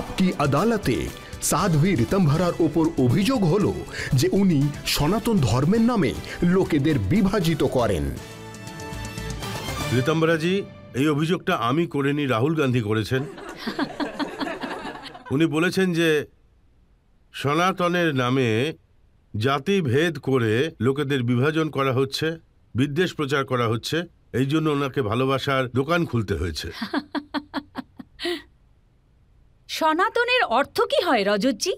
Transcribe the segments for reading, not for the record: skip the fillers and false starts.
পাপ কি আদালতে সাধ্বী ঋতম্ভরার ওপর অভিযোগ হলো যে উনি সনাতন ধর্মের নামে লোকেদের বিভাজিত করেন। ঋতম্ভরাজি, এই অভিযোগটা আমি করিনি, রাহুল গান্ধী করেছেন। উনি বলেছেন যে সনাতনের নামে জাতি ভেদ করে লোকেদের বিভাজন করা হচ্ছে, বিদ্বেষ প্রচার করা হচ্ছে, এই জন্য ওনাকে ভালোবাসার দোকান খুলতে হয়েছে। সনাতনের অর্থ কি হয় রজতজি?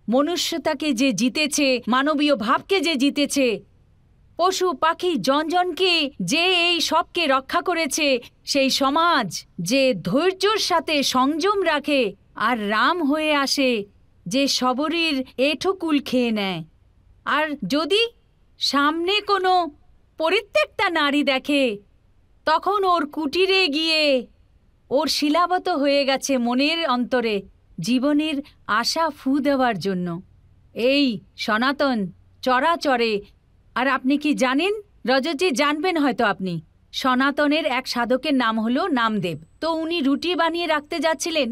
মনুষ্যতাকে যে জিতেছে, মানবীয় ভাবকে যে জিতেছে, পশু পাখি জনজনকে যে এই সবকে রক্ষা করেছে, সেই সমাজ যে ধৈর্যর সাথে সংযম রাখে আর রাম হয়ে আসে, যে সবরীর এঁঠোকুল খেয়ে নেয়, আর যদি সামনে কোনো পরিত্যক্তা নারী দেখে তখন ওর কুটিরে গিয়ে ওর শিলাবত হয়ে গেছে মনের অন্তরে জীবনের আশা ফু দেওয়ার জন্য। এই সনাতন চরাচরে। আর আপনি কি জানেন রজতজি? জানবেন হয়তো আপনি, সনাতনের এক সাধকের নাম হলো নামদেব। তো উনি রুটি বানিয়ে রাখতে যাচ্ছিলেন,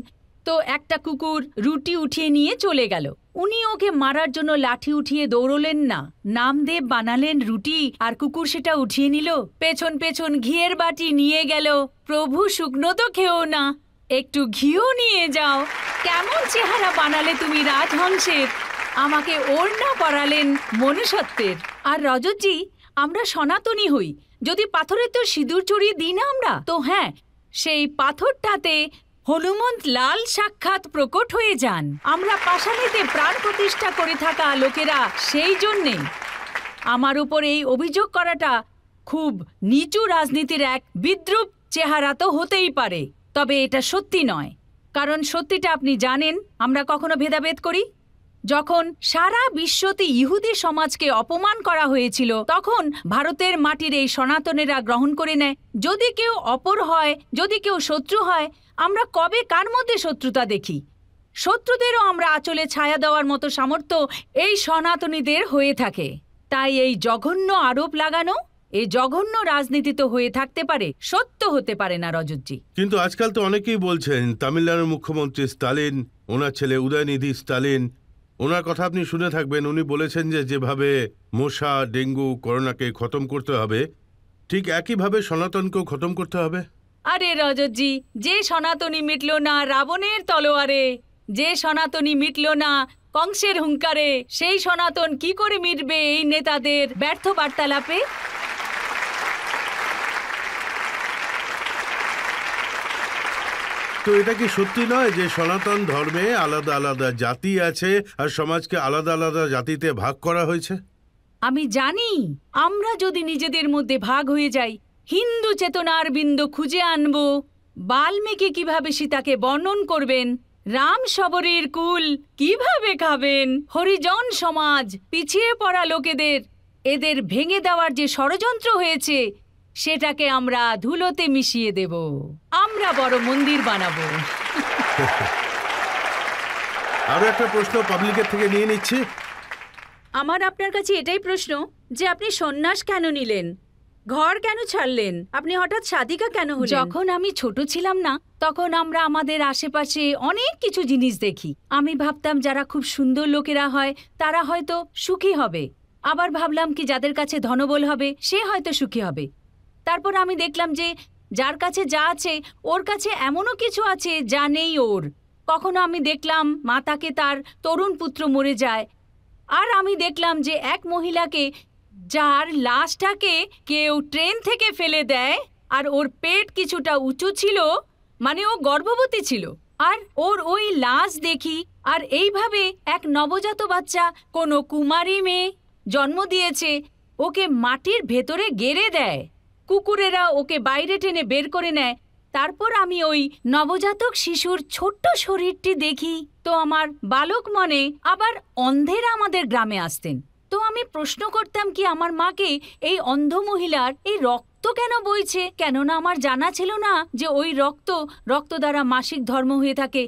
তো একটা কুকুর রুটি উঠিয়ে নিয়ে চলে গেল। উনি ওকে মারার জন্য লাঠি উঠিয়ে দৌড়লেন না, নামদেব বানালেন রুটি আর কুকুর সেটা উঠিয়ে নিল, পেছন পেছন ঘিয়ের বাটি নিয়ে গেল। প্রভু শুকনো তো খেও না, একটু ঘিও নিয়ে যাও। কেমন চেহারা বানালে তুমি রাজহংসের, আমাকে ওড়না পরালেন মনুষ্যত্বের। আর রজতজি, আমরা সনাতনী হই, যদি পাথরে তো সিঁদুর চড়িয়ে দিই না আমরা, তো হ্যাঁ, সেই পাথরটাতে হনুমন্ত লাল সাক্ষাৎ প্রকট হয়ে যান। আমরা পাষাণীতে প্রাণ প্রতিষ্ঠা করে থাকা লোকেরা, সেই জন্যেই আমার উপর এই অভিযোগ করাটা খুব নিচু রাজনীতির এক বিদ্রূপ চেহারা তো হতেই পারে, তবে এটা সত্যি নয়। কারণ সত্যিটা আপনি জানেন, আমরা কখনো ভেদাভেদ করি? যখন সারা বিশ্বতে ইহুদি সমাজকে অপমান করা হয়েছিল, তখন ভারতের মাটির এই সনাতনেরা গ্রহণ করে নেয়। যদি কেউ অপর হয়, যদি কেউ শত্রু হয়, আমরা কবে কার মধ্যে শত্রুতা দেখি? শত্রুদেরও আমরা আঁচলে ছায়া দেওয়ার মতো সামর্থ্য এই সনাতনীদের হয়ে থাকে। তাই এই জঘন্য আরোপ লাগানো, এই জঘন্য রাজনীতি তো হয়ে থাকতে পারে, সত্য হতে পারে না রজতজি। কিন্তু আজকাল তো অনেকেই বলছেন তামিলনাড়ুর মুখ্যমন্ত্রী স্টালিন, ওনার ছেলে উদয়নিধি স্টালিন, ওনার কথা আপনি শুনে থাকবেন। উনি বলেছেন যে যেভাবে মশা, ডেঙ্গু, করোনাকে খতম করতে হবে, ঠিক একইভাবে সনাতনকেও খতম করতে হবে। আরে রজতজি, যে সনাতনী মিটল না রাবণের তলোয়ারে, যে সনাতনী মিটল না কংসের হুঙ্কারে, সেই সনাতন কি করে মিটবে এই নেতাদের ব্যর্থ বার্তালাপে? তো এটা কি সত্যি নয় যে সনাতন ধর্মে আলাদা আলাদা জাতি আছে আর সমাজকে আলাদা আলাদা জাতিতে ভাগ করা হয়েছে? আমি জানি, আমরা যদি নিজেদের মধ্যে ভাগ হয়ে যাই, হিন্দু চেতনার বিন্দু খুঁজে আনব। বাল্মীকি কিভাবে সীতাকে বর্ণন করবেন, রাম শবরীর কুল কিভাবে খাবেন, হরিজন সমাজ, পিছিয়ে পড়া লোকেদের, এদের ভেঙে দেওয়ার যে ষড়যন্ত্র হয়েছে, সেটাকে আমরা ধুলোতে মিশিয়ে দেব। আমরা বড় মন্দির বানাবো। আরো একটা প্রশ্ন পাবলিকের থেকে নিয়ে নিচ্ছি। আমার আপনার কাছে এটাই প্রশ্ন যে আপনি সন্ন্যাস কেন নিলেন, ঘর কেন ছাড়লেন, আপনি হঠাৎ সাধিকা কেন হলেন? যখন আমি ছোট ছিলাম না, তখন আমরা আমাদের আশেপাশে অনেক কিছু জিনিস দেখি। আমি ভাবতাম যারা খুব সুন্দর লোকেরা হয় তারা হয়তো সুখী হবে, আবার ভাবলাম কি যাদের কাছে ধনবল হবে সে হয়তো সুখী হবে। তারপর আমি দেখলাম যে যার কাছে যা আছে ওর কাছে এমনও কিছু আছে যা নেই ওর। কখনো আমি দেখলাম মাতাকে তার তরুণ পুত্র মরে যায়, আর আমি দেখলাম যে এক মহিলাকে যার লাশটাকে কেউ ট্রেন থেকে ফেলে দেয়, আর ওর পেট কিছুটা উঁচু ছিল, মানে ও গর্ভবতী ছিল, আর ওর ওই লাশ দেখি। আর এইভাবে এক নবজাত বাচ্চা, কোনো কুমারী মেয়ে জন্ম দিয়েছে, ওকে মাটির ভেতরে গেড়ে দেয়, কুকুরেরা ওকে বাইরে টেনে বের করে নেয়। তারপর আমি ওই নবজাতক শিশুর ছোট্ট শরীরটি দেখি, তো আমার বালক মনে আবার অন্ধেরা আমাদের গ্রামে আসতেন। তো আমি প্রশ্ন করতাম কি আমার মাকে, এই অন্ধ মহিলার এই রক্ত কেন বইছে? কেননা আমার জানা ছিল না যে ওই রক্ত দ্বারা মাসিক ধর্ম হয়ে থাকে।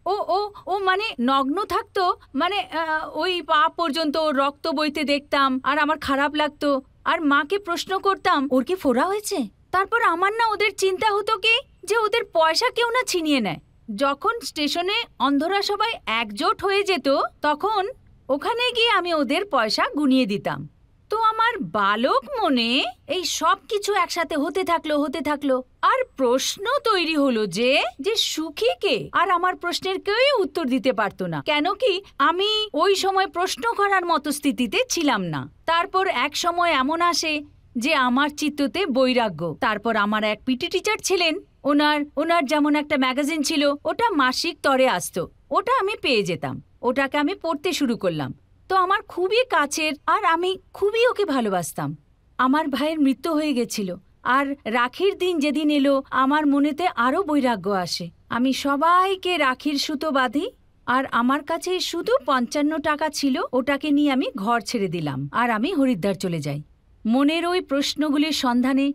ও ও ও মানে নগ্ন থাকতো, মানে ওই পা পর্যন্ত রক্ত বইতে দেখতাম, আর আমার খারাপ লাগতো। আর মাকে প্রশ্ন করতাম ওর কি ফোড়া হয়েছে? তারপর আমার না ওদের চিন্তা হতো কি যে ওদের পয়সা কেউ না ছিনিয়ে নেয়, যখন স্টেশনে অন্ধরা সবাই একজোট হয়ে যেত তখন ওখানে গিয়ে আমি ওদের পয়সা গুনিয়ে দিতাম। তো আমার বালক মনে এই সব কিছু একসাথে হতে থাকলো আর প্রশ্ন তৈরি হলো যে সুখী কে? আর আমার প্রশ্নের কেউই উত্তর দিতে পারতো না, কেন কি আমি ওই সময় প্রশ্ন করার মতো স্থিতিতে ছিলাম না। তারপর এক সময় এমন আসে যে আমার চিত্ততে বৈরাগ্য। তারপর আমার এক পিটি টিচার ছিলেন, ওনার যেমন একটা ম্যাগাজিন ছিল, ওটা মাসিক তরে আসতো, ওটা আমি পেয়ে যেতাম, ওটাকে আমি পড়তে শুরু করলাম। তো আমার খুবই কাছের আর আমি খুবই ওকে ভালোবাসতাম। আমার ভাইয়ের মৃত্যু হয়ে গেছিল আর রাখির দিন যেদিন এলো আমার মনেতে আরো বৈরাগ্য আসে। আমি সবাইকে রাখির সুতো বাঁধি আর আমার কাছে শুধু ৫৫ টাকা ছিল, ওটাকে নিয়ে আমি ঘর ছেড়ে দিলাম আর আমি হরিদ্বার চলে যাই মনের ওই প্রশ্নগুলির সন্ধানে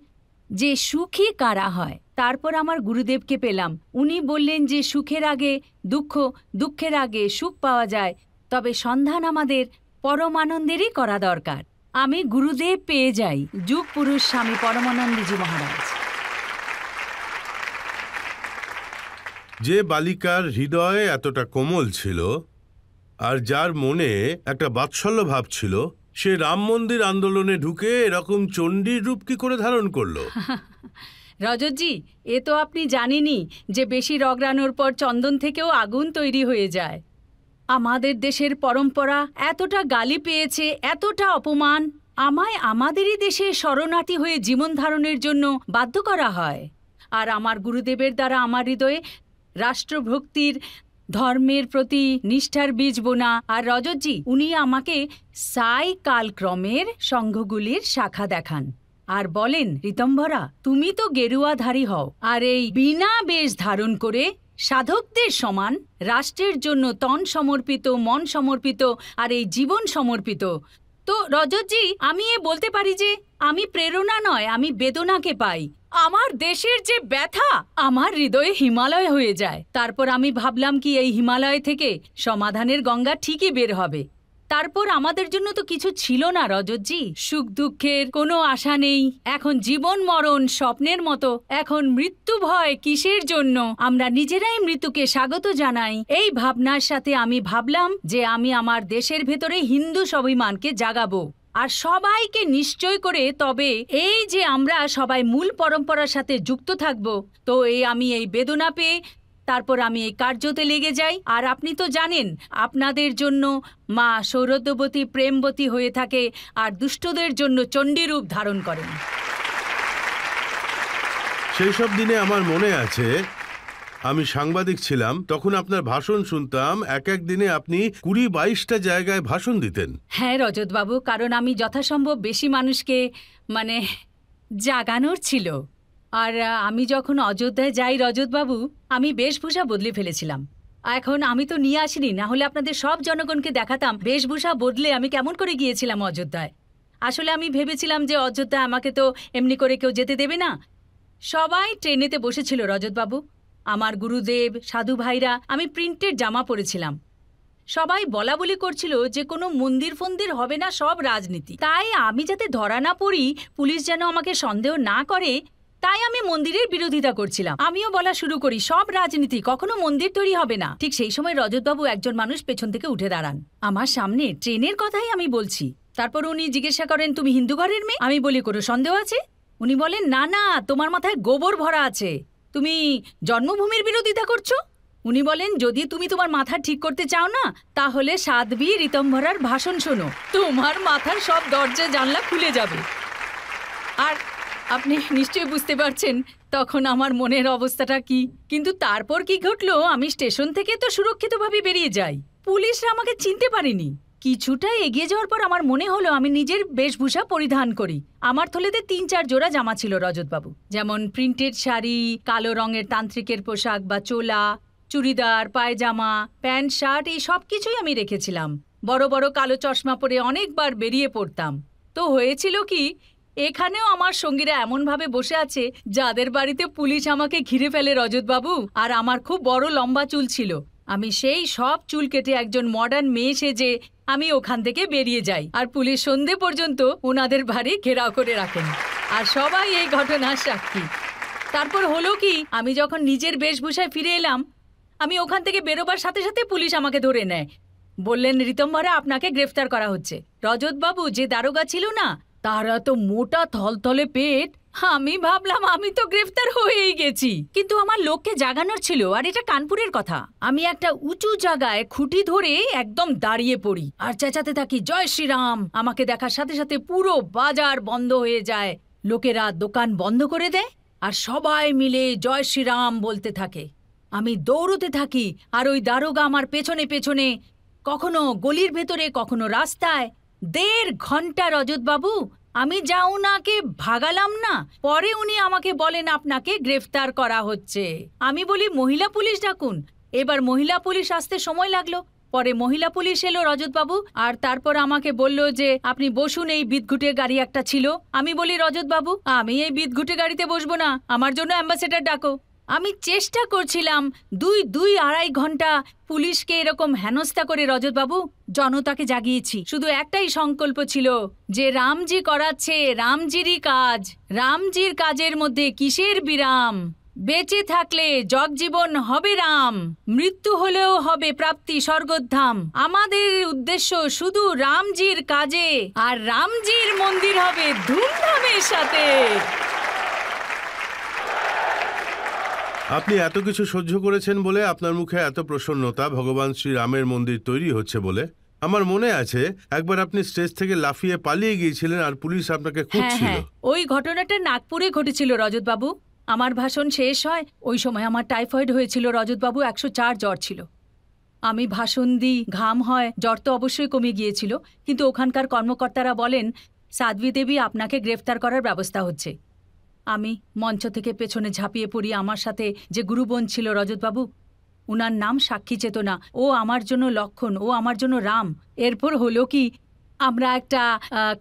যে সুখী কারা হয়। তারপর আমার গুরুদেবকে পেলাম, উনি বললেন যে সুখের আগে দুঃখ, দুঃখের আগে সুখ পাওয়া যায়, তবে সন্ধান আমাদের পরমানন্দেরই করা দরকার। আমি গুরুদেব পেয়ে যাই, যুগ পুরুষ স্বামী পরমানন্দজি মহারাজ। যে বালিকার হৃদয়ে এতটা কোমল ছিল আর যার মনে একটা বাৎসল্য ভাব ছিল, সে রাম মন্দির আন্দোলনে ঢুকে এরকম চণ্ডীর রূপ কি করে ধারণ করলো? রজতজি, এ তো আপনি জানেনই যে বেশি রগড়ানোর পর চন্দন থেকেও আগুন তৈরি হয়ে যায়। আমাদের দেশের পরম্পরা এতটা গালি পেয়েছে, এতটা অপমান, আমায় আমাদেরই দেশে শরণার্থী হয়ে জীবন ধারণের জন্য বাধ্য করা হয়। আর আমার গুরুদেবের দ্বারা আমার হৃদয়ে রাষ্ট্রভক্তির, ধর্মের প্রতি নিষ্ঠার বীজ বোনা। আর রজতজি, উনি আমাকে সাই কালক্রমের সংঘগুলির শাখা দেখান আর বলেন, ঋতম্ভরা, তুমি তো গেরুয়াধারী হও আর এই বিনা বেশ ধারণ করে সাধকদের সমান রাষ্ট্রের জন্য তন সমর্পিত, মন সমর্পিত আর এই জীবন সমর্পিত। তো রজতজি, আমি বলতে পারি যে আমি প্রেরণা নয়, আমি বেদনাকে পাই। আমার দেশের যে ব্যথা আমার হৃদয়ে হিমালয় হয়ে যায়। তারপর আমি ভাবলাম কি এই হিমালয় থেকে সমাধানের গঙ্গা ঠিকই বের হবে। তারপর আমাদের জন্য তো কিছু ছিল না রজতজি, সুখ দুঃখের কোনো আশা নেই, এখন জীবন মরণ স্বপ্নের মতো, এখন মৃত্যু ভয় কিসের জন্য, আমরা নিজেরাই মৃত্যুকে স্বাগত জানাই। এই ভাবনার সাথে আমি ভাবলাম যে আমি আমার দেশের ভেতরে হিন্দু স্বাভিমানকে জাগাবো আর সবাইকে নিশ্চয় করে, তবে এই যে আমরা সবাই মূল পরম্পরার সাথে যুক্ত থাকব। তো আমি এই বেদনা পেয়ে তারপর আমি এই কার্যতে লেগে যাই। আর আপনি তো জানেন, আপনাদের জন্য মা সৌরদ্যবতী প্রেমবতী হয়ে থাকে আর দুষ্টদের জন্য চণ্ডীরূপ ধারণ করেন। সেই সব দিনে আমার মনে আছে, আমি সাংবাদিক ছিলাম, তখন আপনার ভাষণ শুনতাম। এক দিনে আপনি ২০-২২টা জায়গায় ভাষণ দিতেন। হ্যাঁ রজতবাবু, কারণ আমি যথাসম্ভব বেশি মানুষকে জাগানোর ছিল। আর আমি যখন অযোধ্যায় যাই রজতবাবু, আমি বেশভূষা বদলে ফেলেছিলাম। এখন আমি তো নিয়ে আসিনি, না হলে আপনাদের সব জনগণকে দেখাতাম বেশভূষা বদলে আমি কেমন করে গিয়েছিলাম অযোধ্যায়। আসলে আমি ভেবেছিলাম যে অযোধ্যায় আমাকে তো এমনি করে কেউ যেতে দেবে না। সবাই ট্রেনেতে বসেছিল রজতবাবু, আমার গুরুদেব, সাধু ভাইরা। আমি প্রিন্টের জামা পরেছিলাম। সবাই বলা বলি করছিল যে কোনো মন্দির ফন্দির হবে না, সব রাজনীতি। তাই আমি যাতে ধরা না পড়ি, পুলিশ যেন আমাকে সন্দেহ না করে, তাই আমি মন্দিরের বিরোধিতা করছিলাম। আমিও বলা শুরু করি সব রাজনীতি, কখনো মন্দির তৈরি হবে না। ঠিক সেই সময় রজতবাবু একজন মানুষ পেছন থেকে উঠে দাঁড়ান আমার সামনে, ট্রেনের কথাই আমি বলছি। তারপর উনি জিজ্ঞাসা করেন, তুমি হিন্দু ঘরের মেয়ে? আমি বলি, কোনো সন্দেহ আছে? উনি বলেন, না না, তোমার মাথায় গোবর ভরা আছে, তুমি জন্মভূমির বিরোধিতা করছো। উনি বলেন, যদি তুমি তোমার মাথা ঠিক করতে চাও না, তাহলে সাধ্বী ঋতম্ভরার ভাষণ শোনো, তোমার মাথার সব দরজা জানলা খুলে যাবে। আর আপনি নিশ্চয়ই বুঝতে পারছেন তখন আমার মনের অবস্থাটা কি। কিন্তু তারপর কি ঘটলো, আমি স্টেশন থেকে তো সুরক্ষিতভাবে বেরিয়ে যাই, পুলিশরা আমাকে চিনতে পারেনি। কিছুটা এগিয়ে যাওয়ার পর আমার মনে হলো আমি নিজের বেশভূষা পরিধান করি। আমার থলেতে ৩-৪ জোড়া জামা ছিল রজতবাবু, যেমন প্রিন্টেড শাড়ি, কালো রঙের তান্ত্রিকের পোশাক বা চোলা, চুড়িদার, পায়জামা, প্যান্ট, শার্ট, এই সব কিছুই আমি রেখেছিলাম। বড় বড় কালো চশমা পরে অনেকবার বেরিয়ে পড়তাম। তো হয়েছিল কি, এখানেও আমার সঙ্গীরা এমনভাবে বসে আছে যাদের বাড়িতে পুলিশ আমাকে ঘিরে ফেলে রজতবাবু। আর আমার খুব বড় লম্বা চুল ছিল। আমি সেই সব চুল কেটে একজন মডার্ন মেয়ে সেজে আমি ওখান থেকে বেরিয়ে যাই। আর পুলিশ সন্ধে পর্যন্ত ওনাদের বাড়ি ঘেরাও করে রাখেন। আর সবাই এই ঘটনার সাক্ষী। তারপর হলো কি, আমি যখন নিজের বেশভূষায় ফিরে এলাম, আমি ওখান থেকে বেরোবার সাথে সাথে পুলিশ আমাকে ধরে নেয়। বললেন ঋতম্ভরা আপনাকে গ্রেফতার করা হচ্ছে। রজতবাবু যে দারোগা ছিল না, তারা তো মোটা থলথলে পেট, আমি ভাবলাম আমি তো গ্রেফতার হয়েই গেছি। কিন্তু আমার লোককে জাগানোর ছিল, আর এটা কানপুরের কথা। আমি একটা উঁচু জায়গায় খুঁটি ধরে একদম দাঁড়িয়ে পড়ি আর চেঁচাতে থাকি জয় শ্রীরাম। আমাকে দেখার সাথে সাথে পুরো বাজার বন্ধ হয়ে যায়, লোকেরা দোকান বন্ধ করে দেয় আর সবাই মিলে জয় শ্রীরাম বলতে থাকে। আমি দৌড়তে থাকি আর ওই দারোগা আমার পেছনে পেছনে, কখনো গলির ভেতরে কখনো রাস্তায়। 1.5 ঘন্টা রজতবাবু আমি যা উনাকে ভাগালাম না, পরে উনি আমাকে বলেন আপনাকে গ্রেফতার করা হচ্ছে। আমি বলি মহিলা পুলিশ ডাকুন। এবার মহিলা পুলিশ আসতে সময় লাগলো, পরে মহিলা পুলিশ এলো রজতবাবু, আর তারপর আমাকে বলল যে আপনি বসুন, এই বিদঘুটে গাড়ি একটা ছিল। আমি বলি রজতবাবু আমি এই বিদঘুটে গাড়িতে বসবো না, আমার জন্য অ্যাম্বাসেডর ডাকো। আমি চেষ্টা করছিলাম 2-2.5 ঘন্টা পুলিশকে এরকম হেনস্থা করে রজতবাবু জনতাকে জাগিয়েছি। শুধু একটাই সংকল্প ছিল যে রামজি করাচ্ছে, রামজিরই কাজ, রামজির কাজের মধ্যে কিসের বিরাম। বেঁচে থাকলে জগজীবন হবে রাম, মৃত্যু হলেও হবে প্রাপ্তি স্বর্গধাম। আমাদের উদ্দেশ্য শুধু রামজির কাজে, আর রামজির মন্দির হবে ধুমধামের সাথে। আপনি এত কিছু সহ্য করেছেন বলে, আপনার মুখে এত প্রসন্নতা, ভগবান শ্রীরামের মন্দির তৈরি হচ্ছে বলে। আমার মনে আছে একবার আপনি স্টেজ থেকে লাফিয়ে পালিয়ে গিয়েছিলেন আর পুলিশ আপনাকে খুঁজছিল। ওই ঘটনাটা নাগপুরে ঘটেছিল রজতবাবু। আমার ভাষণ শেষ হয়, ওই সময় আমার টাইফয়েড হয়েছিল রজতবাবু, 104 জ্বর ছিল। আমি ভাষণ দিই, ঘাম হয়, জ্বর তো অবশ্যই কমে গিয়েছিল। কিন্তু ওখানকার কর্মকর্তারা বলেন সাধ্বী দেবী আপনাকে গ্রেফতার করার ব্যবস্থা হচ্ছে। আমি মঞ্চ থেকে পেছনে ঝাঁপিয়ে পড়ি। আমার সাথে যে গুরুবোন ছিল রজতবাবু, উনার নাম সাক্ষী চেতনা। ও আমার জন্য লক্ষণ, ও আমার জন্য রাম। এরপর হলো কি, আমরা একটা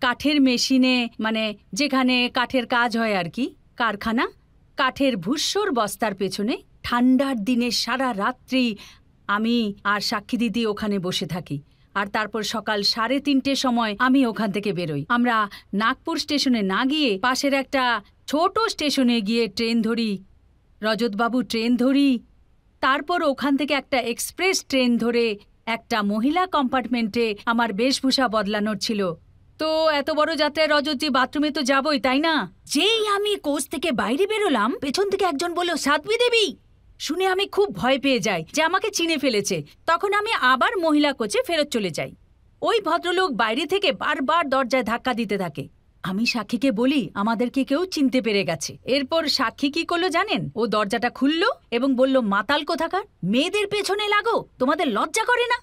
কাঠের মেশিনে, মানে যেখানে কাঠের কাজ হয় আর কি, কারখানা, কাঠের ভুস্সোর বস্তার পেছনে ঠান্ডার দিনে সারা রাত্রি আমি আর সাক্ষী দিদি ওখানে বসে থাকি। আর তারপর সকাল 3:30 সময় আমি ওখান থেকে বেরোই। আমরা নাগপুর স্টেশনে না গিয়ে পাশের একটা ছোট স্টেশনে গিয়ে ট্রেন ধরি রজতবাবু, ট্রেন ধরি। তারপর ওখান থেকে একটা এক্সপ্রেস ট্রেন ধরে একটা মহিলা কম্পার্টমেন্টে আমার বেশভূষা বদলানোর ছিল। তো এত বড় যাত্রায় রজতজি বাথরুমে তো যাবই, তাই না? যেই আমি কোচ থেকে বাইরে বেরোলাম, পেছন থেকে একজন বলল সাধ্বী দেবী। শুনে আমি খুব ভয় পেয়ে যাই যে আমাকে চিনে ফেলেছে। তখন আমি আবার মহিলা কোচে ফেরত চলে যাই। ওই ভদ্রলোক বাইরে থেকে বারবার দরজায় ধাক্কা দিতে থাকে। আমি সাক্ষীকে বলি আমাদেরকে কেউ চিনতে পেরে গেছে। এরপর সাক্ষী কি করলো জানেন? ও দরজাটা খুললো এবং বলল মাতাল কোথাকার, মেয়েদের পেছনে লাগো, তোমাদের লজ্জা করে না?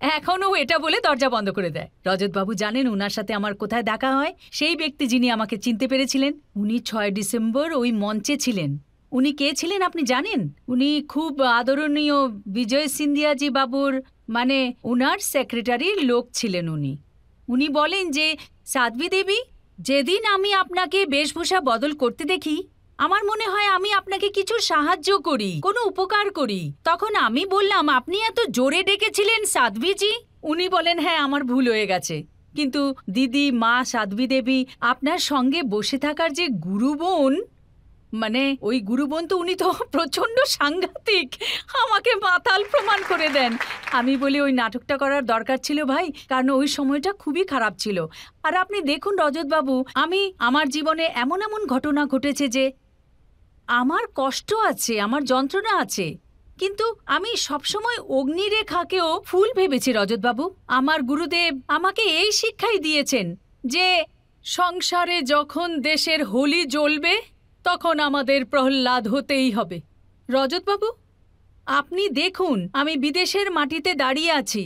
এখনও এটা বলে দরজা বন্ধ করে দেয়। রজতবাবু জানেন উনার সাথে আমার কোথায় দেখা হয়? সেই ব্যক্তি যিনি আমাকে চিনতে পেরেছিলেন, উনি 6 ডিসেম্বর ওই মঞ্চে ছিলেন। উনি কে ছিলেন আপনি জানেন? উনি খুব আদরণীয় বিজয় সিন্ধিয়াজি বাবুর, মানে উনার সেক্রেটারির লোক ছিলেন। উনি বলেন যে সাধ্বী দেবী, যেদিন আমি আপনাকে বেশভূষা বদল করতে দেখি, আমার মনে হয় আমি আপনাকে কিছু সাহায্য করি, কোনো উপকার করি। তখন আমি বললাম আপনি এত জোরে ডেকেছিলেন সাধ্বীজি। উনি বলেন হ্যাঁ আমার ভুল হয়ে গেছে, কিন্তু দিদি, মা সাধ্বী দেবী, আপনার সঙ্গে বসে থাকার যে গুরুবোন, মানে ওই গুরুবোন তো উনি তো প্রচণ্ড সাংঘাতিক, আমাকে মাতাল প্রমাণ করে দেন। আমি বলি ওই নাটকটা করার দরকার ছিল ভাই, কারণ ওই সময়টা খুবই খারাপ ছিল। আর আপনি দেখুন রজতবাবু, আমার জীবনে এমন এমন ঘটনা ঘটেছে যে আমার কষ্ট আছে, আমার যন্ত্রণা আছে, কিন্তু আমি সবসময় অগ্নিরেখাকেও ফুল ভেবেছি রজতবাবু। আমার গুরুদেব আমাকে এই শিক্ষাই দিয়েছেন যে সংসারে যখন দেশের হোলি জ্বলবে তখন আমাদের প্রহ্লাদ হতেই হবে। রজতবাবু, আপনি দেখুন আমি বিদেশের মাটিতে দাঁড়িয়ে আছি,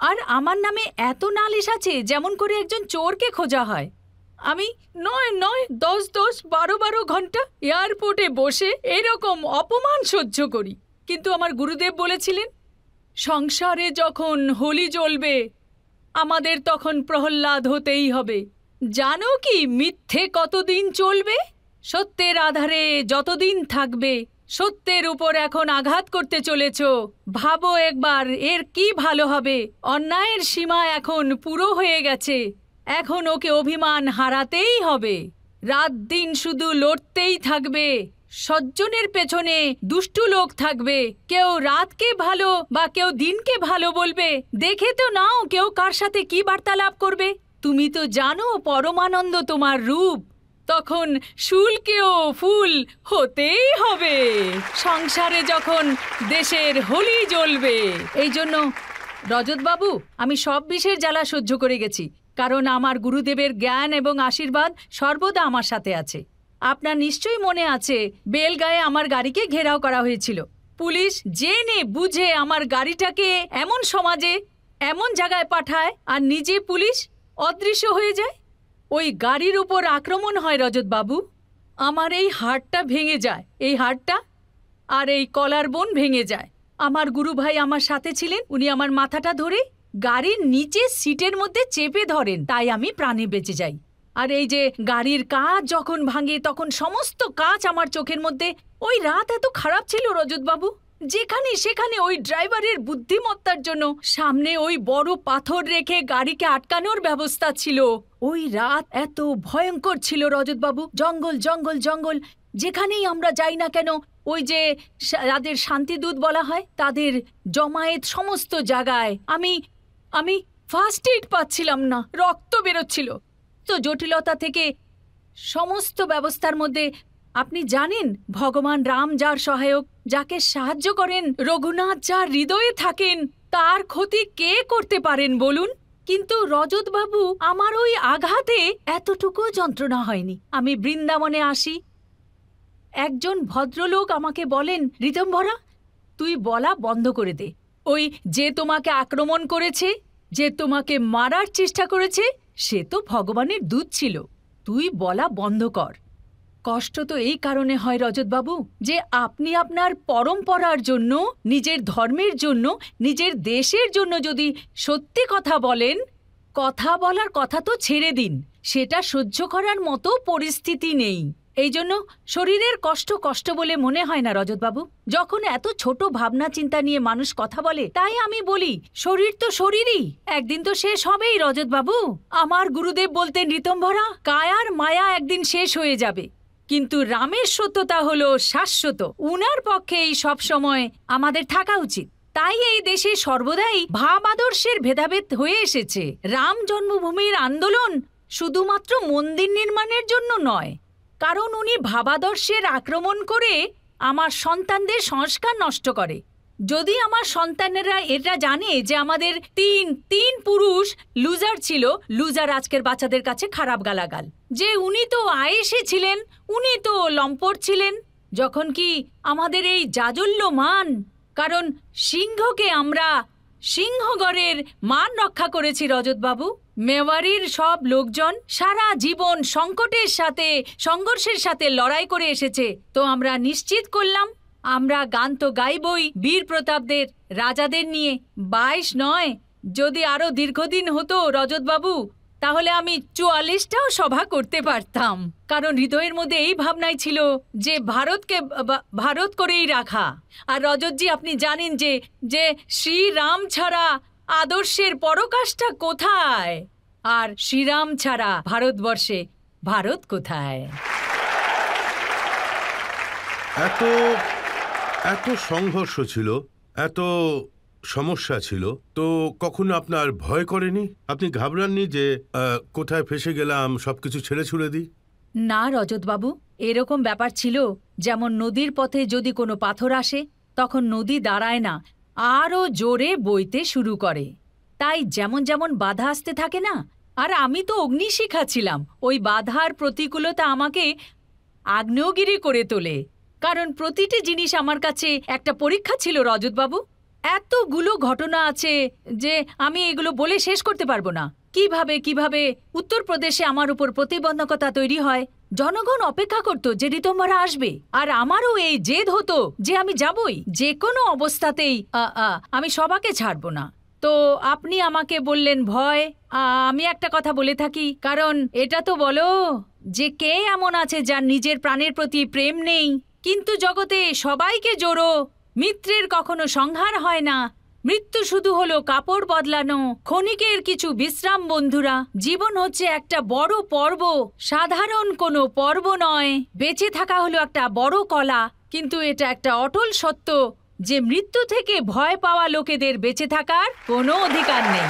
আর আমার নামে এত নালিশ আছে যেমন করে একজন চোরকে খোঁজা হয়। আমি 10-12 ঘন্টা এয়ারপোর্টে বসে এরকম অপমান সহ্য করি, কিন্তু আমার গুরুদেব বলেছিলেন সংসারে যখন হোলি জ্বলবে আমাদের তখন প্রহ্লাদ হতেই হবে। জানো কি মিথ্যে কতদিন চলবে? সত্যের আধারে যতদিন থাকবে, সত্যের উপর এখন আঘাত করতে চলেছ। ভাবো একবার এর কি ভালো হবে। অন্যায়ের সীমা এখন পুরো হয়ে গেছে, এখন ওকে অভিমান হারাতেই হবে। রাত দিন শুধু লড়তেই থাকবে, সজ্জনের পেছনে দুষ্টু লোক থাকবে, কেউ রাতকে ভালো বা কেউ দিনকে ভালো বলবে। দেখে তো নাও কেউ কার সাথে কি বার্তালাপ করবে। তুমি তো জানো পরমানন্দ তোমার রূপ, তখন শুলকেও ফুল হতেই হবে। সংসারে যখন দেশের হোলি জ্বলবে। এই জন্য রজতবাবু, আমি সব বিষের জ্বালা সহ্য করে গেছি, কারণ আমার গুরুদেবের জ্ঞান এবং আশীর্বাদ সর্বদা আমার সাথে আছে। আপনার নিশ্চয়ই মনে আছে, বেলগাঁয়ে আমার গাড়িকে ঘেরাও করা হয়েছিল। পুলিশ জেনে বুঝে আমার গাড়িটাকে এমন সমাজে এমন জায়গায় পাঠায়, আর নিজে পুলিশ অদৃশ্য হয়ে যায়। ওই গাড়ির উপর আক্রমণ হয় রজতবাবু। আমার এই হাড়টা ভেঙে যায়, এই হাড়টা আর এই কলার বোন ভেঙে যায়। আমার গুরু ভাই আমার সাথে ছিলেন, উনি আমার মাথাটা ধরে গাড়ির নিচে সিটের মধ্যে চেপে ধরেন, তাই আমি প্রাণে বেঁচে যাই। আর এই যে গাড়ির কাঁচ যখন ভাঙে তখন সমস্ত কাঁচ আমার চোখের মধ্যে। ওই রাত এত খারাপ ছিল রজতবাবু, যেখানে সেখানে ওই ড্রাইভারের বুদ্ধিমত্তার জন্য সামনে ওই বড় পাথর রেখে গাড়িকে আটকানোর ব্যবস্থা ছিল। ওই রাত এত ভয়ঙ্কর ছিল রজতবাবু, জঙ্গল জঙ্গল জঙ্গল, যেখানেই আমরা যাই না কেন ওই যে যাদের শান্তিদূত বলা হয় তাদের জমায়েত সমস্ত জায়গায়। আমি ফার্স্ট এইড পাচ্ছিলাম না, রক্ত বেরোচ্ছিল। তো জটিলতা থেকে সমস্ত ব্যবস্থার মধ্যে আপনি জানেন ভগবান রাম যার সহায়ক, যাকে সাহায্য করেন, রঘুনাথ যার হৃদয়ে থাকেন, তার ক্ষতি কে করতে পারেন বলুন? কিন্তু রজতবাবু, আমার ওই আঘাতে এতটুকু যন্ত্রণা হয়নি। আমি বৃন্দাবনে আসি, একজন ভদ্রলোক আমাকে বলেন, ঋতম্ভরা, তুই বলা বন্ধ করে দে। ওই যে তোমাকে আক্রমণ করেছে, যে তোমাকে মারার চেষ্টা করেছে, সে তো ভগবানের দূত ছিল, তুই বলা বন্ধ কর। কষ্ট তো এই কারণে হয় রজতবাবু, যে আপনি আপনার পরম্পরার জন্য, নিজের ধর্মের জন্য, নিজের দেশের জন্য যদি সত্যি কথা বলেন, কথা বলার কথা তো ছেড়ে দিন, সেটা সহ্য করার মতো পরিস্থিতি নেই। এই জন্য শরীরের কষ্ট কষ্ট বলে মনে হয় না রজতবাবু। যখন এত ছোট ভাবনা চিন্তা নিয়ে মানুষ কথা বলে, তাই আমি বলি শরীর তো শরীরই, একদিন তো শেষ হবেই রজতবাবু। আমার গুরুদেব বলতেন, ঋতম্ভরা, কায়ার মায়া একদিন শেষ হয়ে যাবে, কিন্তু রামের সত্যতা হলো শাশ্বত। উনার পক্ষেই সব সময় আমাদের থাকা উচিত। তাই এই দেশে সর্বদাই ভাব আদর্শের ভেদাভেদ হয়ে এসেছে। রাম জন্মভূমির আন্দোলন শুধুমাত্র মন্দির নির্মাণের জন্য নয়, কারণ উনি ভাবাদর্শের আক্রমণ করে আমার সন্তানদের সংস্কার নষ্ট করে। যদি আমার সন্তানেরা এটা জানে যে আমাদের তিন পুরুষ লুজার ছিল, লুজার আজকের বাচ্চাদের কাছে খারাপ গালাগাল, যে উনি তো আয়েশে ছিলেন, উনি তো লম্পট ছিলেন, যখন কি আমাদের এই জাজল্যমান, কারণ সিংহকে আমরা সিংহগড়ের মান রক্ষা করেছি রজতবাবু। মেওয়ারির সব লোকজন সারা জীবন সংকটের সাথে, সংঘর্ষের সাথে লড়াই করে এসেছে, তো আমরা নিশ্চিত করলাম আমরা গান তো গাইবই বীর প্রতাপদের, রাজাদের নিয়ে। 22 নয়, যদি আরো দীর্ঘদিন হতো রজতবাবু, তাহলে আমি 44টাও সভা করতে পারতাম, কারণ হৃদয়ের মধ্যে এই ভাবনাই ছিল যে ভারতকে ভারত করেই রাখা। আর রজতজি, আপনি জানেন যে শ্রীরাম ছাড়া আদর্শের পরকাষ্ঠা কোথায়, আর শ্রীরাম ছাড়া ভারতবর্ষে ভারত কোথায়? এত সংঘর্ষ ছিল, এত সমস্যা ছিল, তো কখনো আপনার ভয় করেনি? আপনি ঘাবড়াননি যে কোথায় ফেসে গেলাম, সবকিছু ছেড়ে ছুড়ে দিই? না রজতবাবু, এরকম ব্যাপার ছিল যেমন নদীর পথে যদি কোনো পাথর আসে, তখন নদী দাঁড়ায় না, আরও জোরে বইতে শুরু করে। তাই যেমন যেমন বাধা আসতে থাকে না, আর আমি তো অগ্নিশিখা ছিলাম, ওই বাধার প্রতিকূলতা আমাকে আগ্নেয়গিরি করে তোলে। কারণ প্রতিটি জিনিস আমার কাছে একটা পরীক্ষা ছিল রজতবাবু। এতগুলো ঘটনা আছে যে আমি এগুলো বলে শেষ করতে পারবো না। কিভাবে উত্তরপ্রদেশে আমার উপর প্রতিবন্ধকতা তৈরি হয়, জনগণ অপেক্ষা করত যে ঋতম্ভরা আসবে, আর আমারও এই জেদ হতো যে আমি যাবই, যে কোনো অবস্থাতেই আমি সবাকে ছাড়বো না। তো আপনি আমাকে বললেন ভয়। আমি একটা কথা বলে থাকি, কারণ এটা তো বলো যে কে এমন আছে যার নিজের প্রাণের প্রতি প্রেম নেই, কিন্তু জগতে সবাইকে জোড়ো, মিত্রের কখনো সংহার হয় না, মৃত্যু শুধু হলো কাপড় বদলানো, ক্ষণিকের কিছু বিশ্রাম। বন্ধুরা, জীবন হচ্ছে একটা বড় পর্ব, সাধারণ কোনো পর্ব নয়। বেঁচে থাকা হলো একটা বড় কলা, কিন্তু এটা একটা অটল সত্য যে মৃত্যু থেকে ভয় পাওয়া লোকেদের বেঁচে থাকার কোনো অধিকার নেই।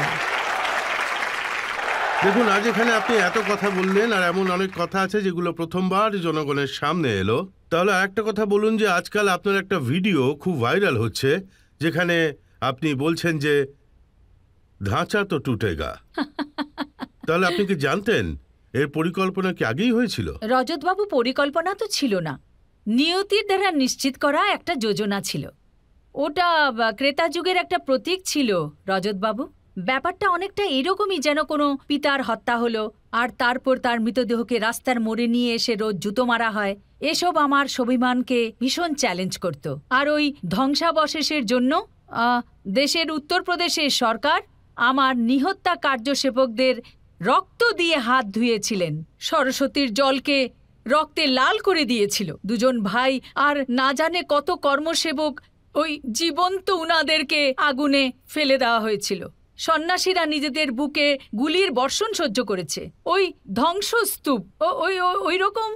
দেখুন, আজ এখানে আপনি এত কথা বললেন, আর এমন অনেক কথা আছে যেগুলো প্রথমবার জনগণের সামনে এলো। তাহলে আরেকটা কথা বলুন যে আজকাল আপনার একটা ভিডিও খুব ভাইরাল হচ্ছে, যেখানে আপনি বলছেন যে ধাঁচা তো টুটেগা। তাহলে আপনি কি জানতেন এর পরিকল্পনা কি আগেই হয়েছিল? রজতবাবু, পরিকল্পনা তো ছিল না, নিয়তির দ্বারা নিশ্চিত করা একটা যোজনা ছিল। ওটা ক্রেতা যুগের একটা প্রতীক ছিল রজতবাবু। ব্যাপারটা অনেকটা এরকমই, যেন কোনো পিতার হত্যা হলো আর তারপর তার মৃতদেহকে রাস্তার মোড়ে নিয়ে এসে রোজ জুতো মারা হয়। এসব আমার স্বাভিমানকে ভীষণ চ্যালেঞ্জ করত। আর ওই ধ্বংসাবশেষের জন্য দেশের উত্তরপ্রদেশের সরকার আমার নিহত্যা কার্যসেবকদের রক্ত দিয়ে হাত ধুয়েছিলেন, সরস্বতীর জলকে রক্তে লাল করে দিয়েছিল। দুজন ভাই আর না জানে কত কর্মসেবক, ওই জীবন্ত উনাদেরকে আগুনে ফেলে দেওয়া হয়েছিল। সন্ন্যাসীরা নিজেদের বুকে গুলির বর্ষণ সহ্য করেছে ওই ধ্বংসস্তূপ, ওই রকম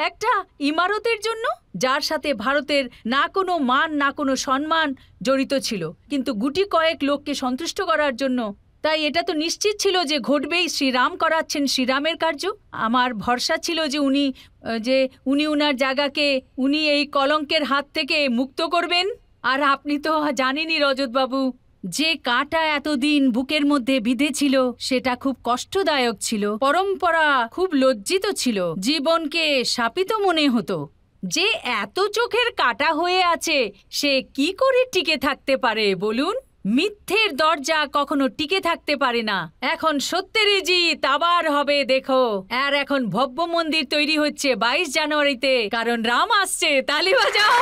একটা ইমারতের জন্য, যার সাথে ভারতের না কোনো মান না কোনো সম্মান জড়িত ছিল, কিন্তু গুটি কয়েক লোককে সন্তুষ্ট করার জন্য। তাই এটা তো নিশ্চিত ছিল যে ঘটবেই। শ্রীরাম করাচ্ছেন শ্রীরামের কার্য। আমার ভরসা ছিল যে উনি উনার জায়গাকে উনি এই কলঙ্কের হাত থেকে মুক্ত করবেন। আর আপনি তো জানেনই রজতবাবু, যে কাঁটা এতদিন বুকের মধ্যে বিঁধেছিল সেটা খুব কষ্টদায়ক ছিল। পরম্পরা খুব লজ্জিত ছিল, জীবনকে শাপিত মনে হতো। যে এত চোখের কাটা হয়ে আছে সে কি করে টিকে থাকতে পারে বলুন? মিথ্যের দরজা কখনো টিকে থাকতে পারে না। এখন সত্যেরই জিত আবার হবে দেখো। আর এখন ভব্য মন্দির তৈরি হচ্ছে 22 জানুয়ারিতে, কারণ রাম আসছে। তালি বাজাও।